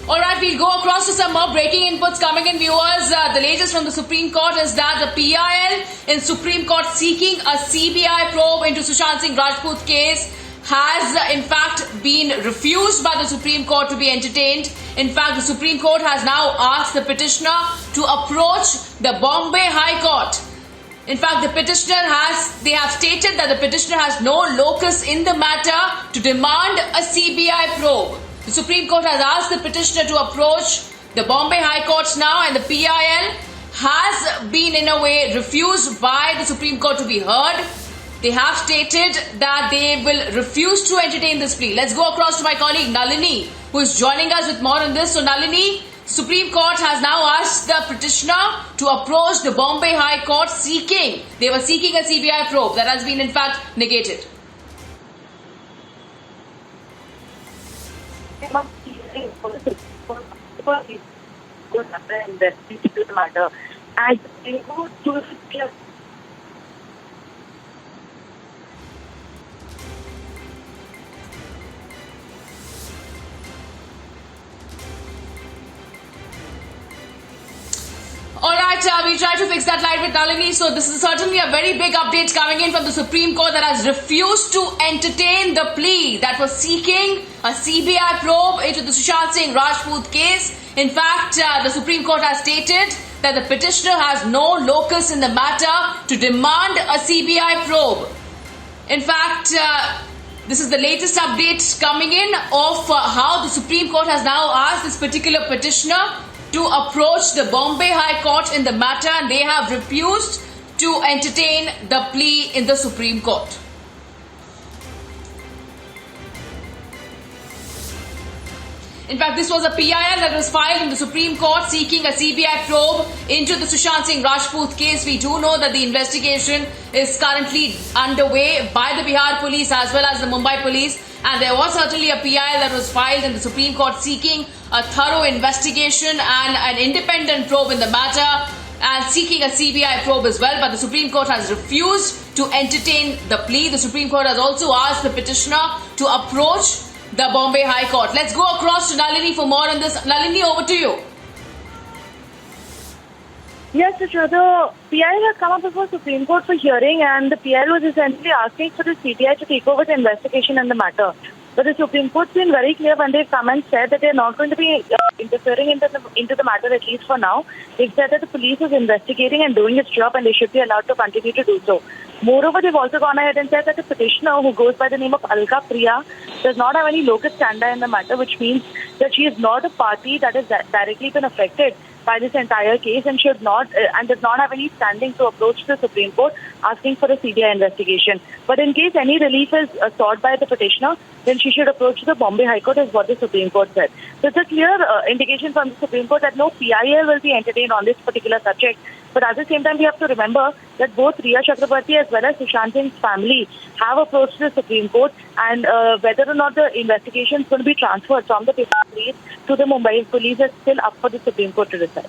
All right, we'll go across to some more breaking inputs coming in, viewers. The latest from the Supreme Court is that the PIL in Supreme Court seeking a CBI probe into Sushant Singh Rajput case has in fact been refused by the Supreme Court to be entertained. In fact, the Supreme Court has now asked the petitioner to approach the Bombay High Court. In fact, the petitioner they have stated that the petitioner has no locus in the matter to demand a CBI probe. The Supreme Court has asked the petitioner to approach the Bombay High Court now, and the PIL has been in a way refused by the Supreme Court to be heard. They have stated that they will refuse to entertain this plea. Let's go across to my colleague Nalini, who is joining us with more on this. So Nalini, Supreme Court has now asked the petitioner to approach the Bombay High Court they were seeking a CBI probe. That has been in fact negated. Matter and they go to Alright, we try to fix that line with Nalini. So this is certainly a very big update coming in from the Supreme Court that has refused to entertain the plea that was seeking a CBI probe into the Sushant Singh Rajput case. In fact, the Supreme Court has stated that the petitioner has no locus in the matter to demand a CBI probe. In fact, this is the latest update coming in of how the Supreme Court has now asked this particular petitioner to approach the Bombay High Court in the matter, and they have refused to entertain the plea in the Supreme Court. In fact, this was a PIL that was filed in the Supreme Court seeking a CBI probe into the Sushant Singh Rajput case. We do know that the investigation is currently underway by the Bihar police as well as the Mumbai police. And there was certainly a PIL that was filed in the Supreme Court seeking a thorough investigation and an independent probe in the matter, and seeking a CBI probe as well. But the Supreme Court has refused to entertain the plea. The Supreme Court has also asked the petitioner to approach the Bombay High Court. Let's go across to Nalini for more on this. Nalini, over to you. Yes, Shishra, the PIL has come up before Supreme Court for hearing, and the PIL was essentially asking for the CBI to take over the investigation in the matter. But the Supreme Court's been very clear when they've come and said that they're not going to be interfering into the matter, at least for now. They've said that the police is investigating and doing its job, and they should be allowed to continue to do so. Moreover, they've also gone ahead and said that the petitioner, who goes by the name of Alka Priya, does not have any locus standi in the matter, which means that she is not a party that has directly been affected by this entire case, and should not and does not have any standing to approach the Supreme Court asking for a CBI investigation. But in case any relief is sought by the petitioner, then she should approach the Bombay High Court, is what the Supreme Court said. So it's a clear indication from the Supreme Court that no PIL will be entertained on this particular subject. But at the same time, we have to remember that both Riya Chakrabarti as well as Sushant Singh's family have approached the Supreme Court, and whether or not the investigation is going to be transferred from the Bihar police to the Mumbai police is still up for the Supreme Court to decide.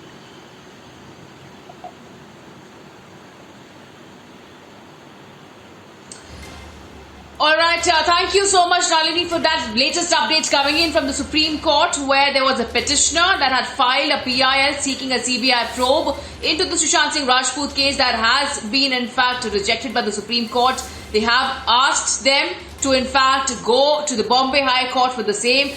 Alright, thank you so much, Nalini, for that latest update coming in from the Supreme Court, where there was a petitioner that had filed a PIL seeking a CBI probe into the Sushant Singh Rajput case that has been in fact rejected by the Supreme Court. They have asked them to in fact go to the Bombay High Court for the same.